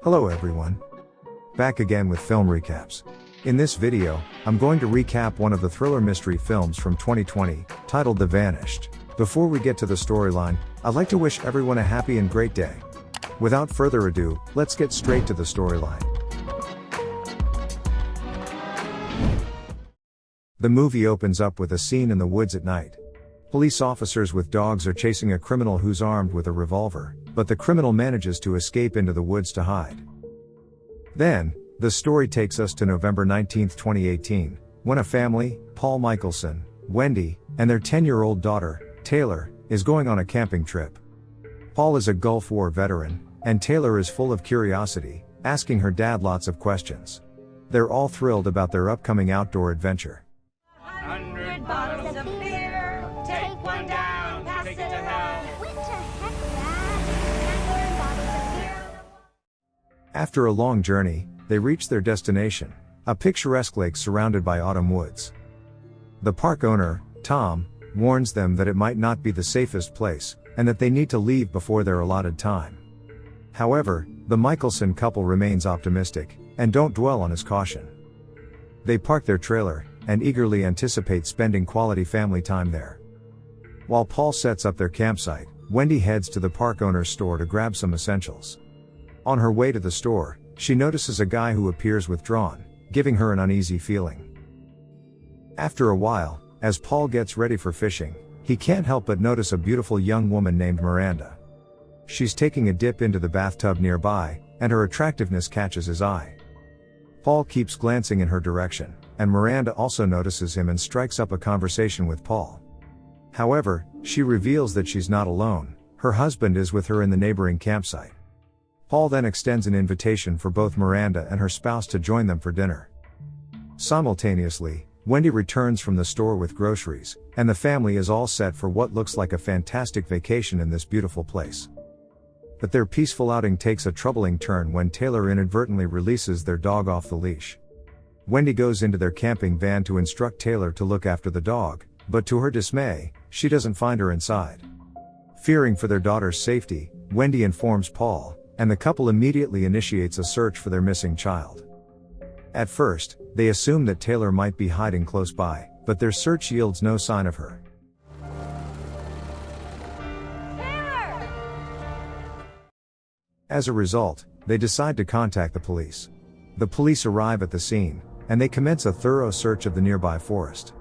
Hello everyone. Back again with film recaps. In this video, I'm going to recap one of the thriller mystery films from 2020, titled The Vanished. Before we get to the storyline, I'd like to wish everyone a happy and great day. Without further ado, let's get straight to the storyline. The movie opens up with a scene in the woods at night. Police officers with dogs are chasing a criminal who's armed with a revolver, but the criminal manages to escape into the woods to hide. Then, the story takes us to November 19, 2018, when a family, Paul Michelson, Wendy, and their 10-year-old daughter, Taylor, is going on a camping trip. Paul is a Gulf War veteran, and Taylor is full of curiosity, asking her dad lots of questions. They're all thrilled about their upcoming outdoor adventure. 100 bottles of beer, take one down, pass it around. What the heck, Dad? After a long journey, they reach their destination, a picturesque lake surrounded by autumn woods. The park owner, Tom, warns them that it might not be the safest place, and that they need to leave before their allotted time. However, the Michelson couple remains optimistic, and don't dwell on his caution. They park their trailer, and eagerly anticipate spending quality family time there. While Paul sets up their campsite, Wendy heads to the park owner's store to grab some essentials. On her way to the store, she notices a guy who appears withdrawn, giving her an uneasy feeling. After a while, as Paul gets ready for fishing, he can't help but notice a beautiful young woman named Miranda. She's taking a dip into the bathtub nearby, and her attractiveness catches his eye. Paul keeps glancing in her direction, and Miranda also notices him and strikes up a conversation with Paul. However, she reveals that she's not alone, her husband is with her in the neighboring campsite. Paul then extends an invitation for both Miranda and her spouse to join them for dinner. Simultaneously, Wendy returns from the store with groceries, and the family is all set for what looks like a fantastic vacation in this beautiful place. But their peaceful outing takes a troubling turn when Taylor inadvertently releases their dog off the leash. Wendy goes into their camping van to instruct Taylor to look after the dog, but to her dismay, she doesn't find her inside. Fearing for their daughter's safety, Wendy informs Paul, and the couple immediately initiates a search for their missing child. At first, they assume that Taylor might be hiding close by, but their search yields no sign of her. Taylor! As a result, they decide to contact the police. The police arrive at the scene, and they commence a thorough search of the nearby forest.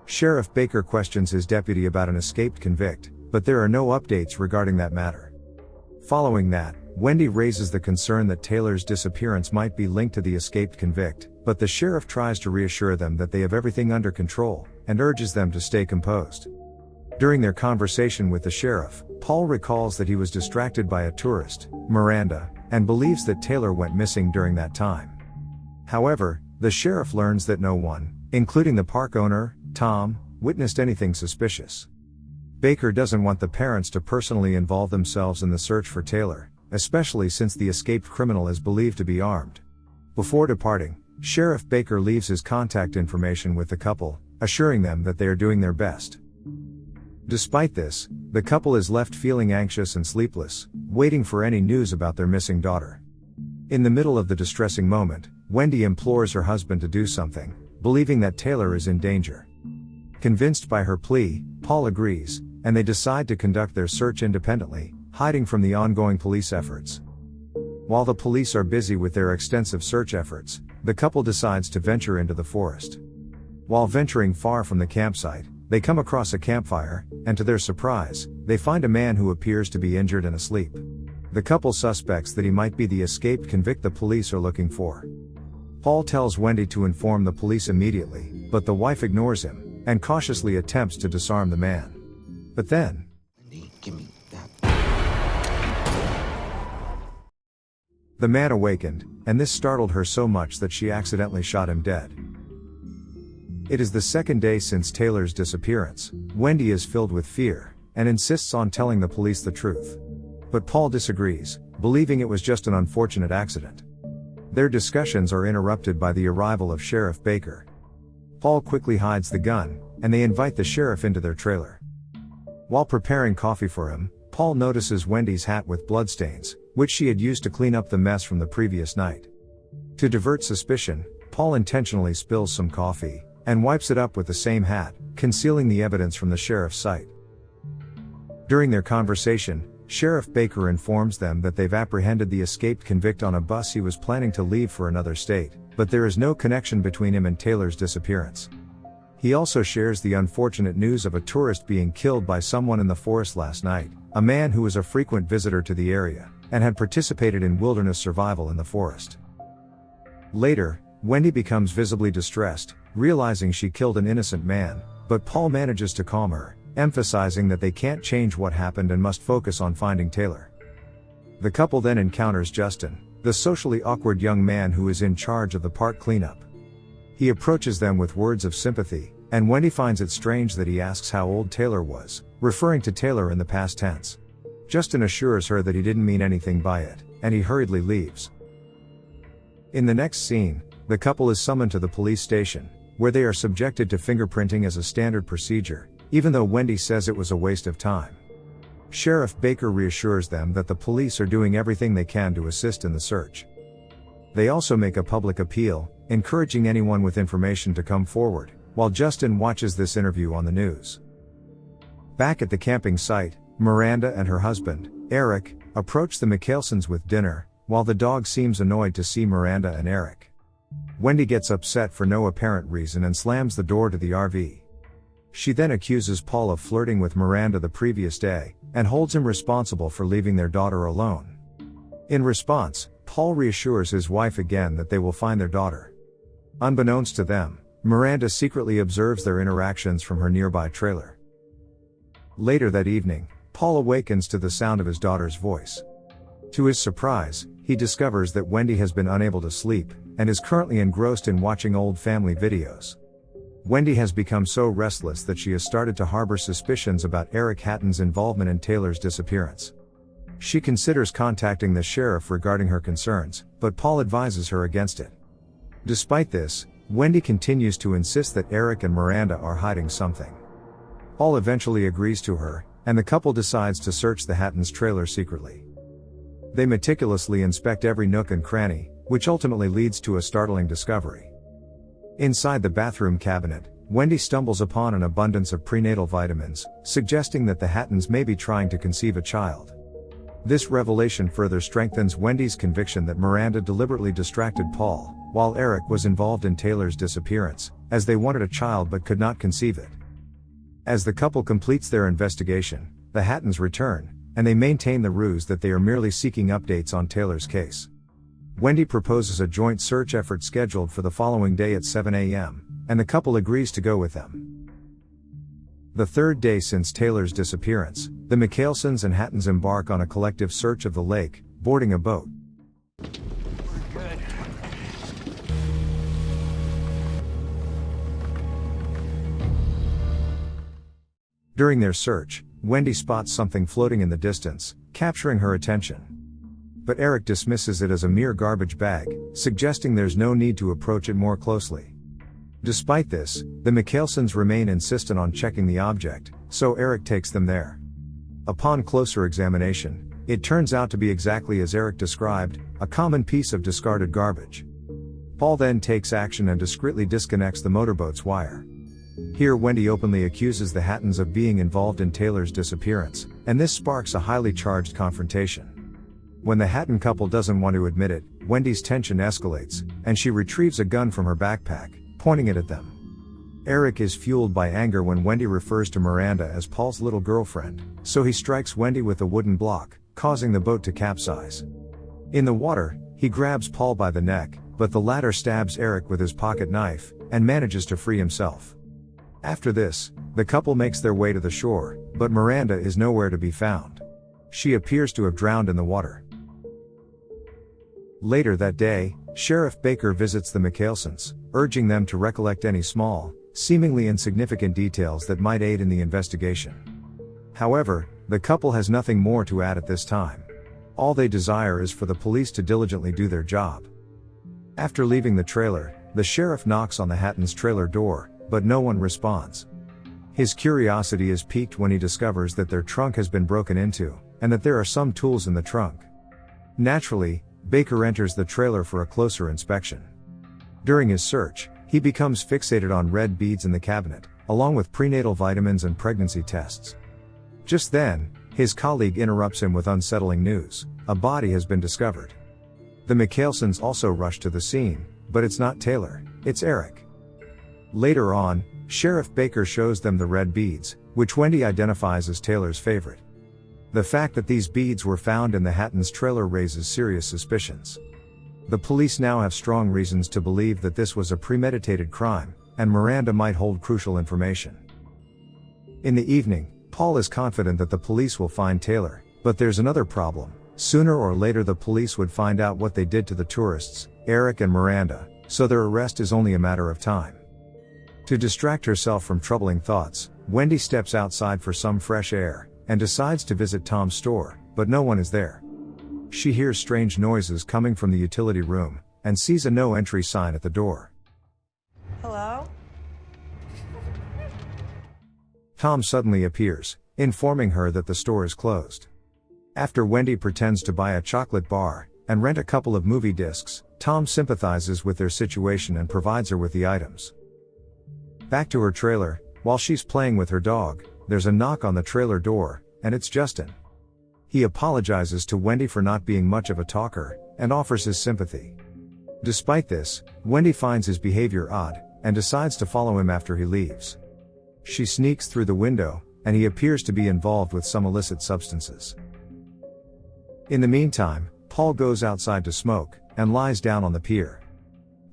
Sheriff Baker questions his deputy about an escaped convict, but there are no updates regarding that matter. Following that, Wendy raises the concern that Taylor's disappearance might be linked to the escaped convict, but the sheriff tries to reassure them that they have everything under control, and urges them to stay composed. During their conversation with the sheriff, Paul recalls that he was distracted by a tourist, Miranda, and believes that Taylor went missing during that time. However, the sheriff learns that no one, including the park owner, Tom, witnessed anything suspicious. Baker doesn't want the parents to personally involve themselves in the search for Taylor, especially since the escaped criminal is believed to be armed. Before departing, Sheriff Baker leaves his contact information with the couple, assuring them that they are doing their best. Despite this, the couple is left feeling anxious and sleepless, waiting for any news about their missing daughter. In the middle of the distressing moment, Wendy implores her husband to do something, believing that Taylor is in danger. Convinced by her plea, Paul agrees, and they decide to conduct their search independently, hiding from the ongoing police efforts. While the police are busy with their extensive search efforts, the couple decides to venture into the forest. While venturing far from the campsite, they come across a campfire, and to their surprise, they find a man who appears to be injured and asleep. The couple suspects that he might be the escaped convict the police are looking for. Paul tells Wendy to inform the police immediately, but the wife ignores him, and cautiously attempts to disarm the man. But then, Wendy, give me that. the man awakened, and this startled her so much that she accidentally shot him dead. It is the second day since Taylor's disappearance. Wendy is filled with fear, and insists on telling the police the truth. But Paul disagrees, believing it was just an unfortunate accident. Their discussions are interrupted by the arrival of Sheriff Baker. Paul quickly hides the gun, and they invite the sheriff into their trailer. While preparing coffee for him, Paul notices Wendy's hat with bloodstains, which she had used to clean up the mess from the previous night. To divert suspicion, Paul intentionally spills some coffee, and wipes it up with the same hat, concealing the evidence from the sheriff's sight. During their conversation, Sheriff Baker informs them that they've apprehended the escaped convict on a bus he was planning to leave for another state, but there is no connection between him and Taylor's disappearance. He also shares the unfortunate news of a tourist being killed by someone in the forest last night, a man who was a frequent visitor to the area, and had participated in wilderness survival in the forest. Later, Wendy becomes visibly distressed, realizing she killed an innocent man, but Paul manages to calm her, emphasizing that they can't change what happened and must focus on finding Taylor. The couple then encounters Justin, the socially awkward young man who is in charge of the park cleanup. He approaches them with words of sympathy, and Wendy finds it strange that he asks how old Taylor was, referring to Taylor in the past tense. Justin assures her that he didn't mean anything by it, and he hurriedly leaves. In the next scene, the couple is summoned to the police station, where they are subjected to fingerprinting as a standard procedure, even though Wendy says it was a waste of time. Sheriff Baker reassures them that the police are doing everything they can to assist in the search. They also make a public appeal, encouraging anyone with information to come forward, while Justin watches this interview on the news. Back at the camping site, Miranda and her husband, Eric, approach the Michaelsons with dinner, while the dog seems annoyed to see Miranda and Eric. Wendy gets upset for no apparent reason and slams the door to the RV. She then accuses Paul of flirting with Miranda the previous day, and holds him responsible for leaving their daughter alone. In response, Paul reassures his wife again that they will find their daughter. Unbeknownst to them, Miranda secretly observes their interactions from her nearby trailer. Later that evening, Paul awakens to the sound of his daughter's voice. To his surprise, he discovers that Wendy has been unable to sleep, and is currently engrossed in watching old family videos. Wendy has become so restless that she has started to harbor suspicions about Eric Hatton's involvement in Taylor's disappearance. She considers contacting the sheriff regarding her concerns, but Paul advises her against it. Despite this, Wendy continues to insist that Eric and Miranda are hiding something. Paul eventually agrees to her, and the couple decides to search the Hattons' trailer secretly. They meticulously inspect every nook and cranny, which ultimately leads to a startling discovery. Inside the bathroom cabinet, Wendy stumbles upon an abundance of prenatal vitamins, suggesting that the Hattons may be trying to conceive a child. This revelation further strengthens Wendy's conviction that Miranda deliberately distracted Paul, while Eric was involved in Taylor's disappearance, as they wanted a child but could not conceive it. As the couple completes their investigation, the Hattons return, and they maintain the ruse that they are merely seeking updates on Taylor's case. Wendy proposes a joint search effort scheduled for the following day at 7 a.m., and the couple agrees to go with them. The third day since Taylor's disappearance, the Michaelsons and Hattons embark on a collective search of the lake, boarding a boat. Good. During their search, Wendy spots something floating in the distance, capturing her attention. But Eric dismisses it as a mere garbage bag, suggesting there's no need to approach it more closely. Despite this, the Michaelsons remain insistent on checking the object, so Eric takes them there. Upon closer examination, it turns out to be exactly as Eric described, a common piece of discarded garbage. Paul then takes action and discreetly disconnects the motorboat's wire. Here Wendy openly accuses the Hattons of being involved in Taylor's disappearance, and this sparks a highly charged confrontation. When the Hatton couple doesn't want to admit it, Wendy's tension escalates, and she retrieves a gun from her backpack, pointing it at them. Eric is fueled by anger when Wendy refers to Miranda as Paul's little girlfriend, so he strikes Wendy with a wooden block, causing the boat to capsize. In the water, he grabs Paul by the neck, but the latter stabs Eric with his pocket knife, and manages to free himself. After this, the couple makes their way to the shore, but Miranda is nowhere to be found. She appears to have drowned in the water. Later that day, Sheriff Baker visits the Michaelsons, urging them to recollect any small, seemingly insignificant details that might aid in the investigation. However, the couple has nothing more to add at this time. All they desire is for the police to diligently do their job. After leaving the trailer, the sheriff knocks on the Hattons' trailer door, but no one responds. His curiosity is piqued when he discovers that their trunk has been broken into, and that there are some tools in the trunk. Naturally, Baker enters the trailer for a closer inspection. During his search, he becomes fixated on red beads in the cabinet, along with prenatal vitamins and pregnancy tests. Just then, his colleague interrupts him with unsettling news: a body has been discovered. The Michaelsons also rush to the scene, but it's not Taylor, it's Eric. Later on, Sheriff Baker shows them the red beads, which Wendy identifies as Taylor's favorite. The fact that these beads were found in the Hattons' trailer raises serious suspicions. The police now have strong reasons to believe that this was a premeditated crime, and Miranda might hold crucial information. In the evening, Paul is confident that the police will find Taylor, but there's another problem. Sooner or later the police would find out what they did to the tourists, Eric and Miranda, so their arrest is only a matter of time. To distract herself from troubling thoughts, Wendy steps outside for some fresh air, and decides to visit Tom's store, but no one is there. She hears strange noises coming from the utility room, and sees a no-entry sign at the door. Hello? Tom suddenly appears, informing her that the store is closed. After Wendy pretends to buy a chocolate bar, and rent a couple of movie discs, Tom sympathizes with their situation and provides her with the items. Back to her trailer, while she's playing with her dog, there's a knock on the trailer door, and it's Justin. He apologizes to Wendy for not being much of a talker, and offers his sympathy. Despite this, Wendy finds his behavior odd, and decides to follow him after he leaves. She sneaks through the window, and he appears to be involved with some illicit substances. In the meantime, Paul goes outside to smoke, and lies down on the pier.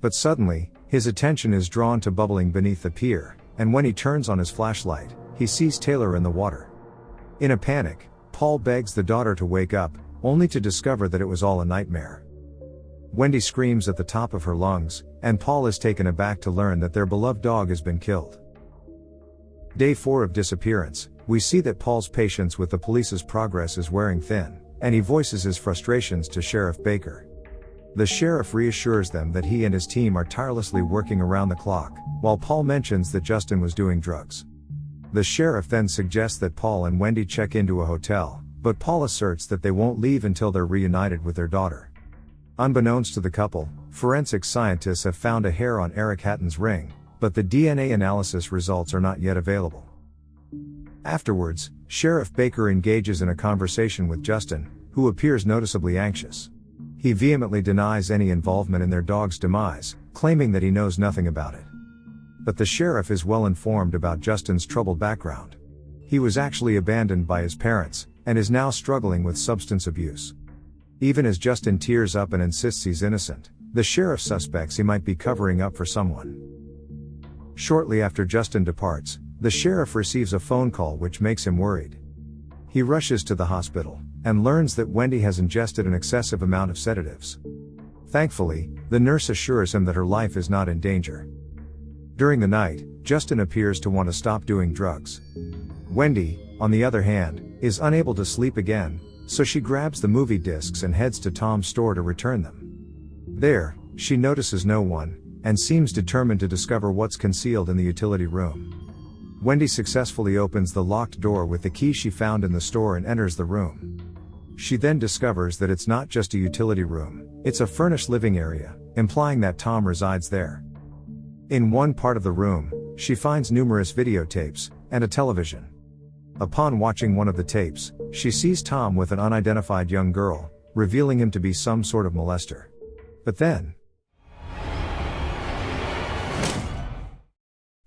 But suddenly, his attention is drawn to bubbling beneath the pier, and when he turns on his flashlight, he sees Taylor in the water. In a panic, Paul begs the daughter to wake up, only to discover that it was all a nightmare. Wendy screams at the top of her lungs, and Paul is taken aback to learn that their beloved dog has been killed. Day 4 of disappearance, we see that Paul's patience with the police's progress is wearing thin, and he voices his frustrations to Sheriff Baker. The sheriff reassures them that he and his team are tirelessly working around the clock, while Paul mentions that Justin was doing drugs. The sheriff then suggests that Paul and Wendy check into a hotel, but Paul asserts that they won't leave until they're reunited with their daughter. Unbeknownst to the couple, forensic scientists have found a hair on Eric Hatton's ring, but the DNA analysis results are not yet available. Afterwards, Sheriff Baker engages in a conversation with Justin, who appears noticeably anxious. He vehemently denies any involvement in their dog's demise, claiming that he knows nothing about it. But the sheriff is well informed about Justin's troubled background. He was actually abandoned by his parents, and is now struggling with substance abuse. Even as Justin tears up and insists he's innocent, the sheriff suspects he might be covering up for someone. Shortly after Justin departs, the sheriff receives a phone call which makes him worried. He rushes to the hospital, and learns that Wendy has ingested an excessive amount of sedatives. Thankfully, the nurse assures him that her life is not in danger. During the night, Justin appears to want to stop doing drugs. Wendy, on the other hand, is unable to sleep again, so she grabs the movie discs and heads to Tom's store to return them. There, she notices no one, and seems determined to discover what's concealed in the utility room. Wendy successfully opens the locked door with the key she found in the store and enters the room. She then discovers that it's not just a utility room, it's a furnished living area, implying that Tom resides there. In one part of the room, she finds numerous videotapes, and a television. Upon watching one of the tapes, she sees Tom with an unidentified young girl, revealing him to be some sort of molester. But then,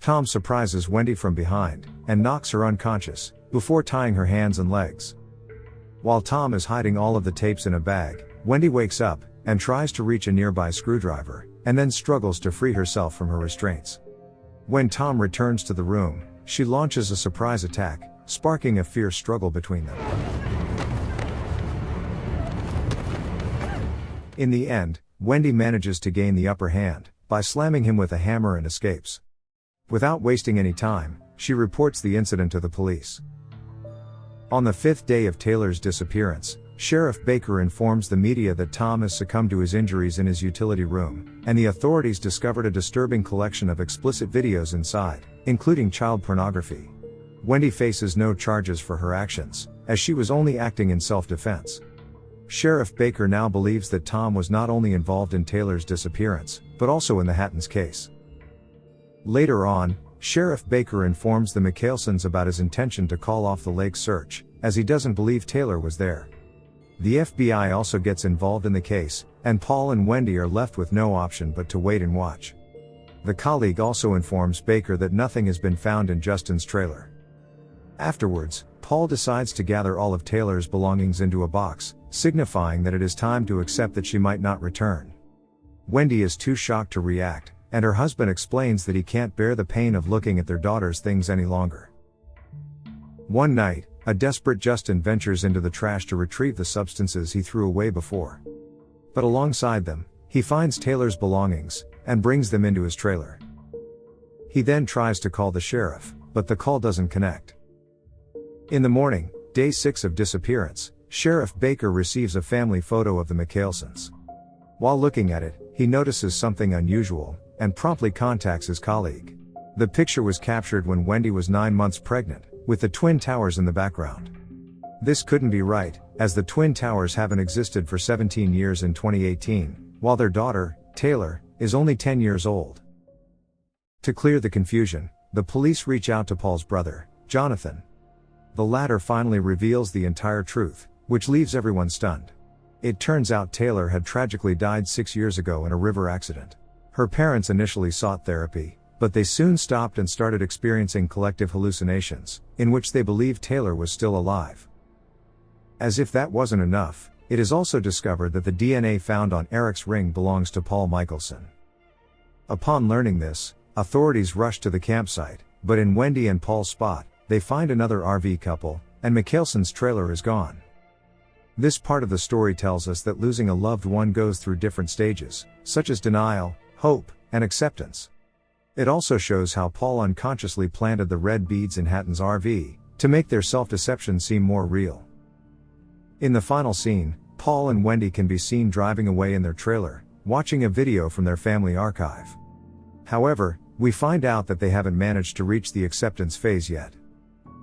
Tom surprises Wendy from behind, and knocks her unconscious, before tying her hands and legs. While Tom is hiding all of the tapes in a bag, Wendy wakes up, and tries to reach a nearby screwdriver, and then struggles to free herself from her restraints. When Tom returns to the room, she launches a surprise attack, sparking a fierce struggle between them. In the end, Wendy manages to gain the upper hand, by slamming him with a hammer and escapes. Without wasting any time, she reports the incident to the police. On the 5th day of Taylor's disappearance, Sheriff Baker informs the media that Tom has succumbed to his injuries in his utility room, and the authorities discovered a disturbing collection of explicit videos inside, including child pornography. Wendy faces no charges for her actions, as she was only acting in self-defense. Sheriff Baker now believes that Tom was not only involved in Taylor's disappearance, but also in the Hattons case. Later on, Sheriff Baker informs the Michaelsons about his intention to call off the lake search, as he doesn't believe Taylor was there. The FBI also gets involved in the case, and Paul and Wendy are left with no option but to wait and watch. The colleague also informs Baker that nothing has been found in Justin's trailer. Afterwards, Paul decides to gather all of Taylor's belongings into a box, signifying that it is time to accept that she might not return. Wendy is too shocked to react, and her husband explains that he can't bear the pain of looking at their daughter's things any longer. One night, a desperate Justin ventures into the trash to retrieve the substances he threw away before. But alongside them, he finds Taylor's belongings, and brings them into his trailer. He then tries to call the sheriff, but the call doesn't connect. In the morning, day 6 of disappearance, Sheriff Baker receives a family photo of the Michaelsons. While looking at it, he notices something unusual, and promptly contacts his colleague. The picture was captured when Wendy was 9 months pregnant, with the Twin Towers in the background. This couldn't be right, as the Twin Towers haven't existed for 17 years in 2018, while their daughter, Taylor, is only 10 years old. To clear the confusion, the police reach out to Paul's brother, Jonathan. The latter finally reveals the entire truth, which leaves everyone stunned. It turns out Taylor had tragically died 6 years ago in a river accident. Her parents initially sought therapy, but they soon stopped and started experiencing collective hallucinations, in which they believed Taylor was still alive. As if that wasn't enough, it is also discovered that the DNA found on Eric's ring belongs to Paul Michelson. Upon learning this, authorities rush to the campsite, but in Wendy and Paul's spot, they find another RV couple, and Michaelson's trailer is gone. This part of the story tells us that losing a loved one goes through different stages, such as denial, hope, and acceptance. It also shows how Paul unconsciously planted the red beads in Hatton's RV, to make their self-deception seem more real. In the final scene, Paul and Wendy can be seen driving away in their trailer, watching a video from their family archive. However, we find out that they haven't managed to reach the acceptance phase yet.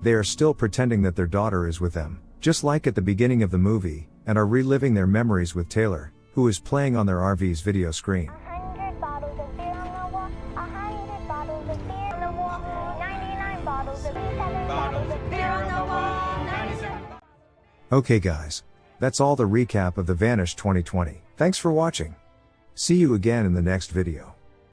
They are still pretending that their daughter is with them, just like at the beginning of the movie, and are reliving their memories with Taylor, who is playing on their RV's video screen. 100 bottles of beer on the wall, 100 bottles of beer on the wall, 99 bottles of beer, 7 bottles of beer on the wall, 97. Okay guys. That's all the recap of The Vanished 2020. Thanks for watching. See you again in the next video.